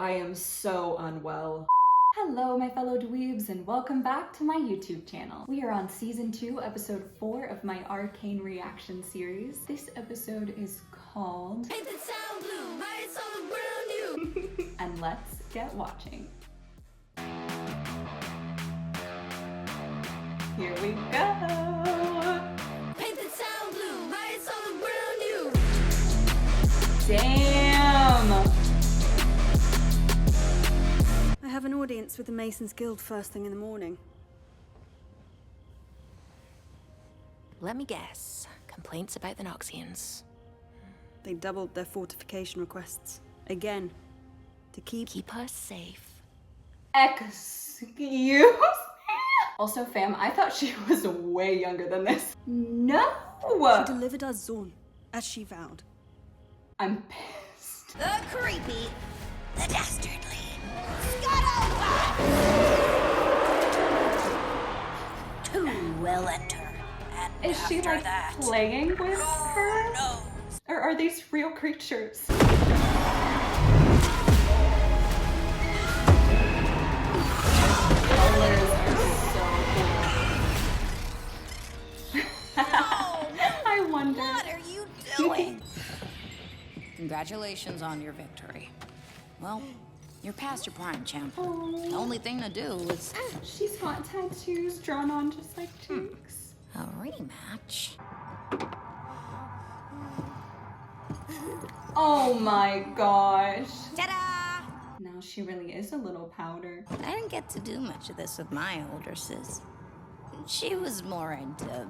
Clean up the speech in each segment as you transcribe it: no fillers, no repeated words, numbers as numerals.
I am so unwell. Hello, my fellow dweebs, and welcome back to my YouTube channel. We are on season 2, episode 4 of my Arcane reaction series. This episode is called Paint the sound blue, write it all around you. And let's get watching. Here we go. Paint the sound blue, write it all around you. Damn. I have an audience with the Masons Guild first thing in the morning. Let me guess. Complaints about the Noxians. They doubled their fortification requests. Again. To keep us safe. Excuse me? Also, fam, I thought she was way younger than this. No! She delivered us Zorn, as she vowed. I'm pissed. The creepy, the dastardly. Two will enter. And Is she like playing with her? Or are these real creatures? Colors are so cool. I wonder. What are you doing? Congratulations on your victory. Well, you're past your prime, champ. Oh. The only thing to do is She's got tattoos drawn on just like Jinx. a rematch. Oh my gosh. Ta-da! Now she really is a little powder. I didn't get to do much of this with my older sis. She was more into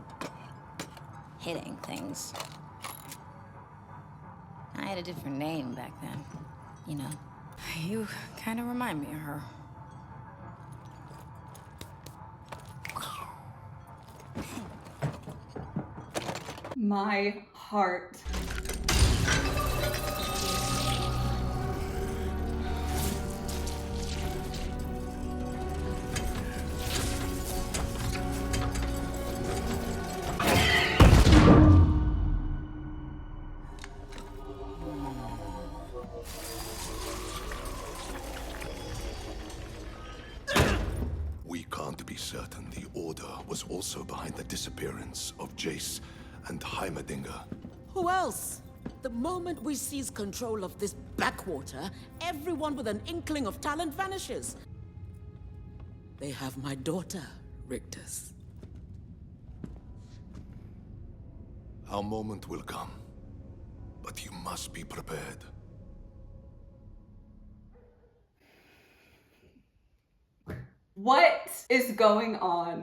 hitting things. I had a different name back then, you know. You kind of remind me of her. My heart. We can't be certain the Order was also behind the disappearance of Jace and Heimerdinger. Who else? The moment we seize control of this backwater, everyone with an inkling of talent vanishes. They have my daughter, Rictus. Our moment will come, but you must be prepared. What is going on?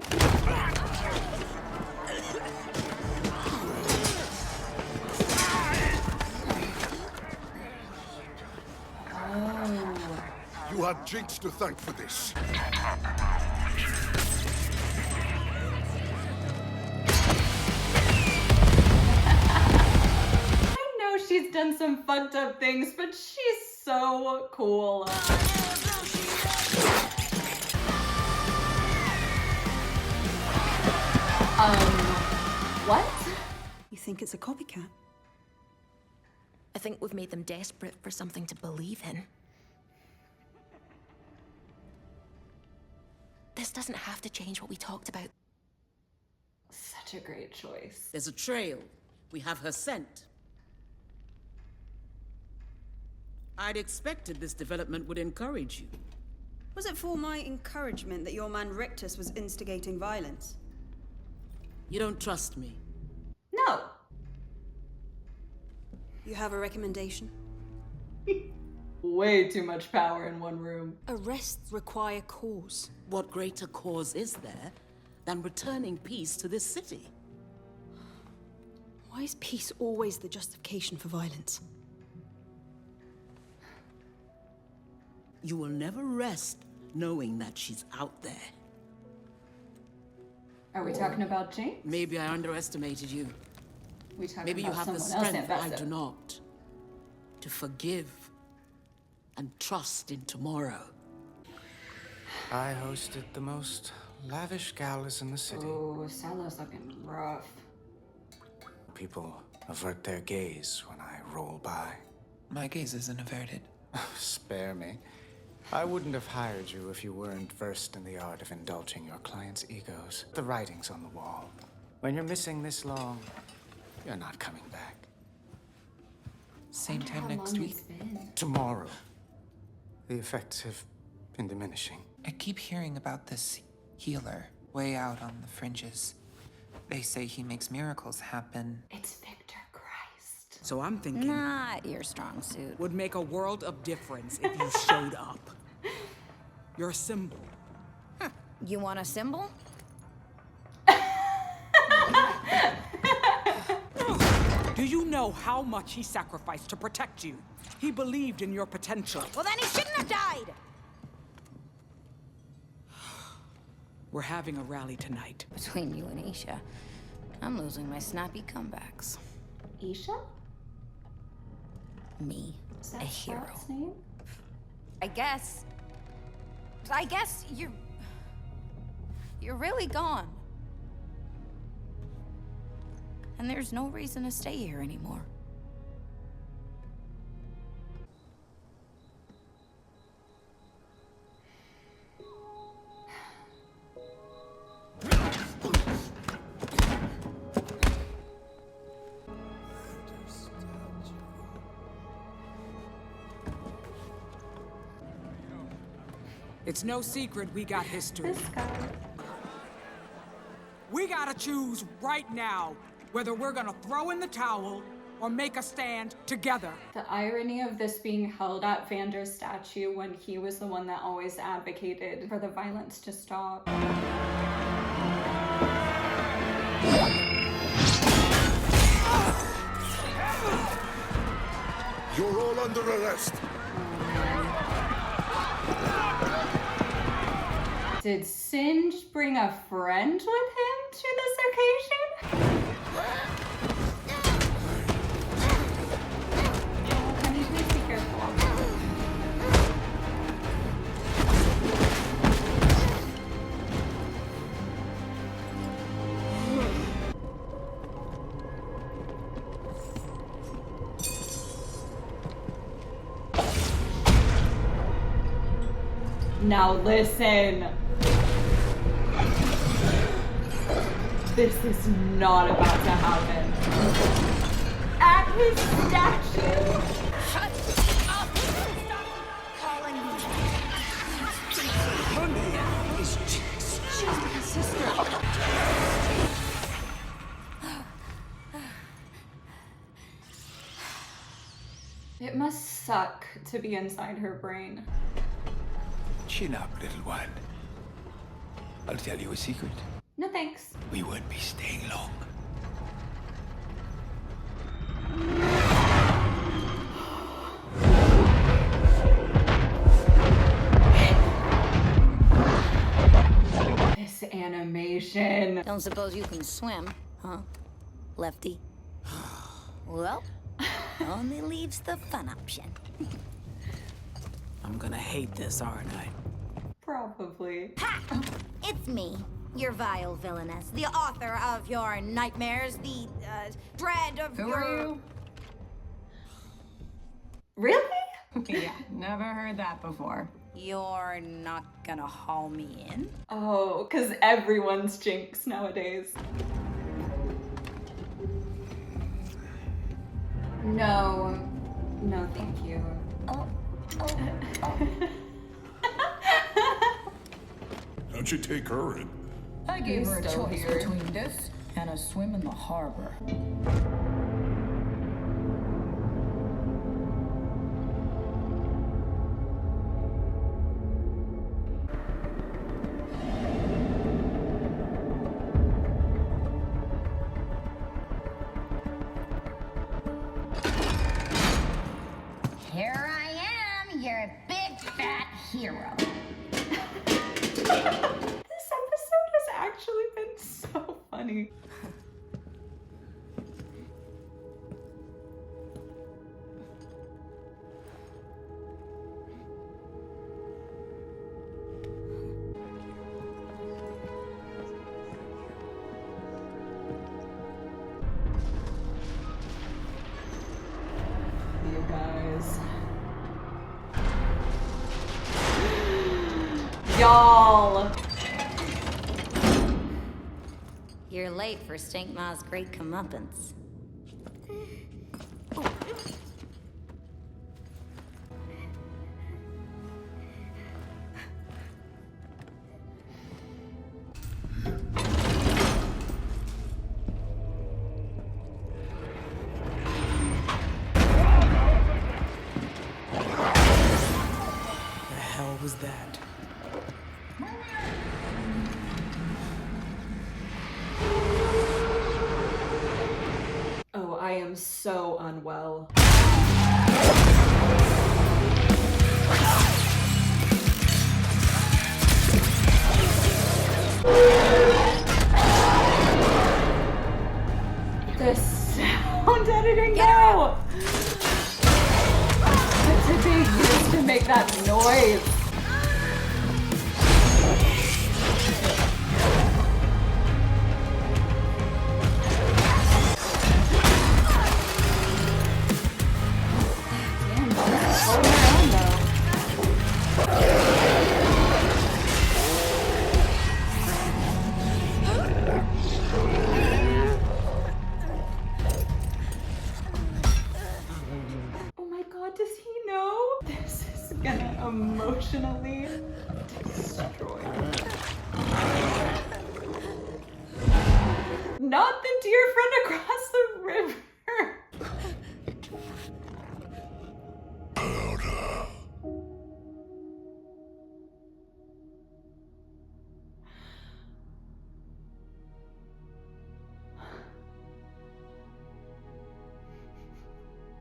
You have Jinx to thank for this. I know she's done some fucked up things, but she's so cool. What? You think it's a copycat? I think we've made them desperate for something to believe in. This doesn't have to change what we talked about. Such a great choice. There's a trail. We have her scent. I'd expected this development would encourage you. Was it for my encouragement that your man Rictus was instigating violence? You don't trust me. No. You have a recommendation? Way too much power in one room. Arrests require cause. What greater cause is there than returning peace to this city? Why is peace always the justification for violence? You will never rest knowing that she's out there. Are we talking about Jinx? Maybe I underestimated you. We talking Maybe you about have the someone else strength I invested? do not. To forgive and trust in tomorrow. I hosted the most lavish galas in the city. Oh, Salah's looking rough. People avert their gaze when I roll by. My gaze isn't averted. Spare me. I wouldn't have hired you if you weren't versed in the art of indulging your clients' egos. The writing's on the wall. When you're missing this long, you're not coming back. Same How time next long week. it's been. Tomorrow. The effects have been diminishing. I keep hearing about this healer way out on the fringes. They say he makes miracles happen. It's Victor Christ. So I'm thinking, Not your strong suit. would make a world of difference if you showed up. You're a symbol. You want a symbol? Do you know how much he sacrificed to protect you? He believed in your potential. Well, then he shouldn't have died! We're having a rally tonight. Between you and Isha, I'm losing my snappy comebacks. Isha? Me, Is a that hero. Scott's name? I guess you're really gone. And there's no reason to stay here anymore. It's no secret we got history. This guy. We gotta choose right now whether we're gonna throw in the towel or make a stand together. The irony of this being held at Vander's statue when he was the one that always advocated for the violence to stop. You're all under arrest. Did Singe bring a friend with him to this occasion? Oh, honey, please be careful. Now listen. This is not about to happen. At his statue? Shut up! Stop calling me. Her name is Jinx. She's my sister. It must suck to be inside her brain. Chin up, little one. I'll tell you a secret. No thanks. We won't be staying long. This animation. Don't suppose you can swim, huh, Lefty? Well, only leaves the fun option. I'm gonna hate this, aren't I? Probably. Ha! It's me, your vile villainess, the author of your nightmares, the dread of Who your... are you? Really? Yeah, never heard that before. You're not gonna haul me in? Oh, because everyone's Jinx nowadays. No. No, thank you. How'd you take her in? I gave her a still choice here. between this and a swim in the harbor. Here I am, your big fat hero. This episode has actually been so funny. You guys. Y'all. You're late for Stinkma's great comeuppance. The hell was that? Oh, I am so unwell. The sound editing though! It's a big use to make that noise. Oh my god, does he know? This is gonna emotionally destroy me. Not the dear friend across the river.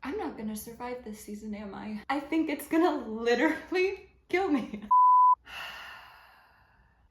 I'm not gonna survive this season, am I? I think it's gonna literally kill me.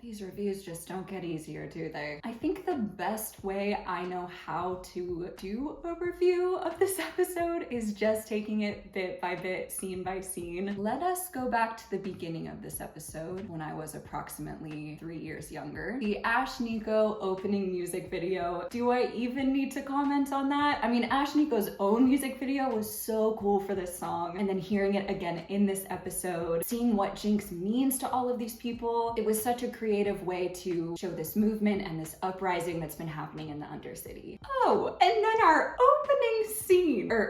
These reviews just don't get easier, do they? I think the best way I know how to do a review of this episode is just taking it bit by bit, scene by scene. Let us go back to the beginning of this episode when I was approximately 3 years younger. The Ash Nico opening music video. Do I even need to comment on that? I mean, Ash Nico's own music video was so cool for this song, and then hearing it again in this episode, seeing what Jinx means to all of these people, it was such a creative way to show this movement and this uprising that's been happening in the Undercity. Oh, and then our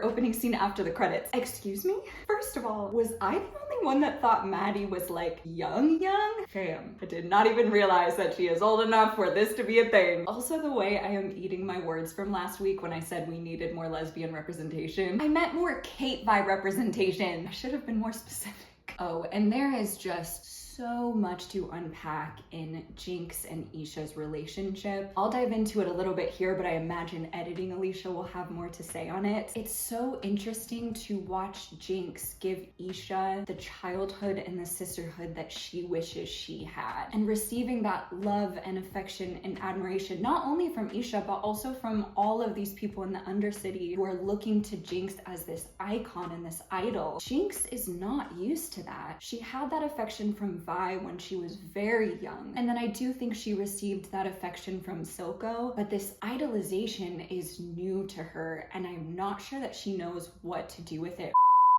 opening scene after the credits. Excuse me? First of all, was I the only one that thought Maddie was like young? Fam, I did not even realize that she is old enough for this to be a thing. Also, the way I am eating my words from last week when I said we needed more lesbian representation, I meant more Kate vibe representation. I should have been more specific. Oh, and there is just so much to unpack in Jinx and Isha's relationship. I'll dive into it a little bit here, but I imagine editing Alicia will have more to say on it. It's so interesting to watch Jinx give Isha the childhood and the sisterhood that she wishes she had, and receiving that love and affection and admiration, not only from Isha, but also from all of these people in the Undercity who are looking to Jinx as this icon and this idol. Jinx is not used to that. She had that affection from Vi when she was very young, and then I do think she received that affection from Silco, but this idolization is new to her, and I'm not sure that she knows what to do with it.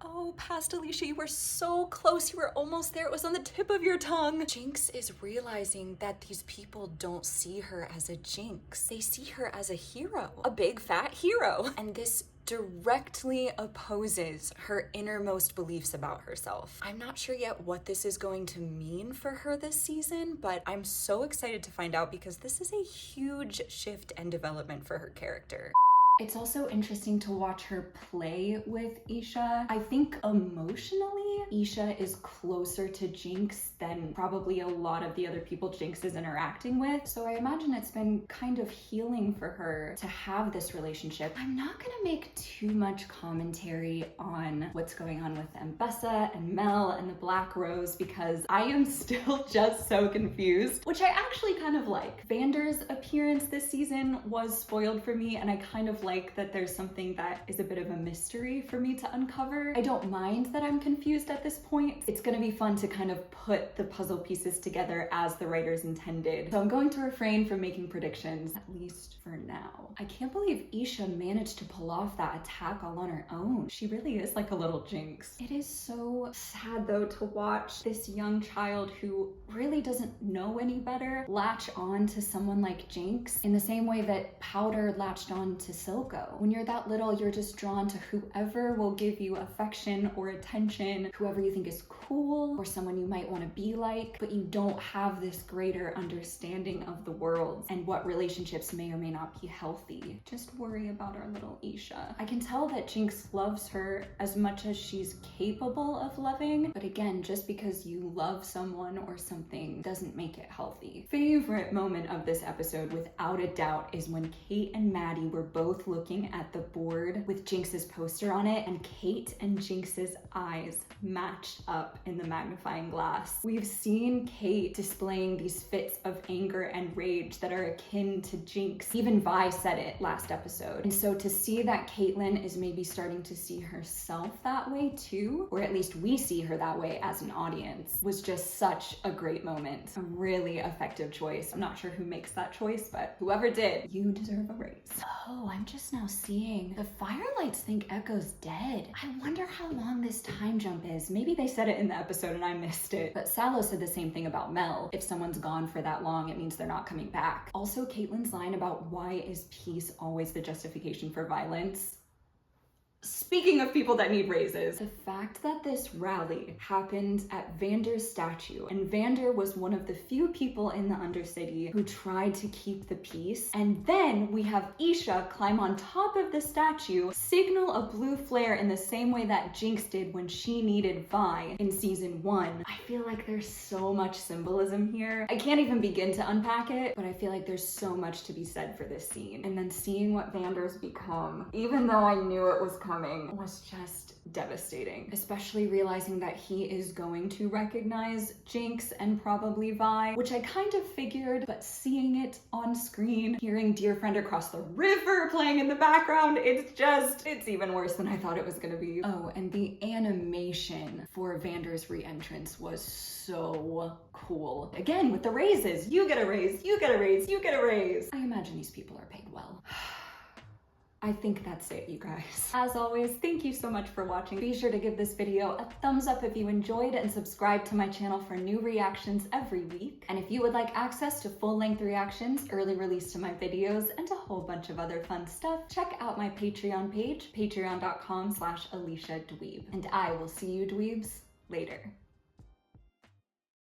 Oh, past Alicia, you were so close. You were almost there. It was on the tip of your tongue. Jinx is realizing that these people don't see her as a Jinx. They see her as a hero, a big fat hero. And this directly opposes her innermost beliefs about herself. I'm not sure yet what this is going to mean for her this season, but I'm so excited to find out because this is a huge shift and development for her character. It's also interesting to watch her play with Isha. I think emotionally, Isha is closer to Jinx than probably a lot of the other people Jinx is interacting with. So I imagine it's been kind of healing for her to have this relationship. I'm not gonna make too much commentary on what's going on with Mbessa and Mel and the Black Rose because I am still just so confused, which I actually kind of like. Vander's appearance this season was spoiled for me, and I kind of like that there's something that is a bit of a mystery for me to uncover. I don't mind that I'm confused at this point. It's gonna be fun to kind of put the puzzle pieces together as the writers intended. So I'm going to refrain from making predictions, at least for now. I can't believe Isha managed to pull off that attack all on her own. She really is like a little Jinx. It is so sad though to watch this young child who really doesn't know any better latch on to someone like Jinx in the same way that Powder latched on to Silco. When you're that little, you're just drawn to whoever will give you affection or attention, whoever you think is cool or someone you might want to be like, but you don't have this greater understanding of the world and what relationships may or may not be healthy. Just worry about our little Isha. I can tell that Jinx loves her as much as she's capable of loving, but again, just because you love someone or something doesn't make it healthy. Favorite moment of this episode, without a doubt, is when Kate and Maddie were both looking at the board with Jinx's poster on it, and Kate and Jinx's eyes matched up in the magnifying glass. We've seen Kate displaying these fits of anger and rage that are akin to Jinx. Even Vi said it last episode. And so to see that Caitlyn is maybe starting to see herself that way too, or at least we see her that way as an audience, was just such a great moment. A really effective choice. I'm not sure who makes that choice, but whoever did, you deserve a raise. Oh, I'm just now seeing the Firelights think Echo's dead. I wonder how long this time jump is. Maybe they said it in the episode and I missed it. But Sallow said the same thing about Mel. If someone's gone for that long, it means they're not coming back. Also, Caitlyn's line about why is peace always the justification for violence? Speaking of people that need raises, the fact that this rally happened at Vander's statue, and Vander was one of the few people in the Undercity who tried to keep the peace, and then we have Isha climb on top of the statue, signal a blue flare in the same way that Jinx did when she needed Vi in season 1. I feel like there's so much symbolism here. I can't even begin to unpack it, but I feel like there's so much to be said for this scene. And then seeing what Vander's become, even though I knew it was coming, was just devastating, especially realizing that he is going to recognize Jinx and probably Vi, which I kind of figured, but seeing it on screen, hearing Dear Friend Across the River playing in the background, it's even worse than I thought it was gonna be. Oh, and the animation for Vander's re-entrance was so cool. Again, with the raises, you get a raise, you get a raise, you get a raise. I imagine these people are paid well. I think that's it, you guys. As always, thank you so much for watching. Be sure to give this video a thumbs up if you enjoyed and subscribe to my channel for new reactions every week. And if you would like access to full-length reactions, early release to my videos, and a whole bunch of other fun stuff, check out my Patreon page, patreon.com/AliciaDweeb. And I will see you dweebs later.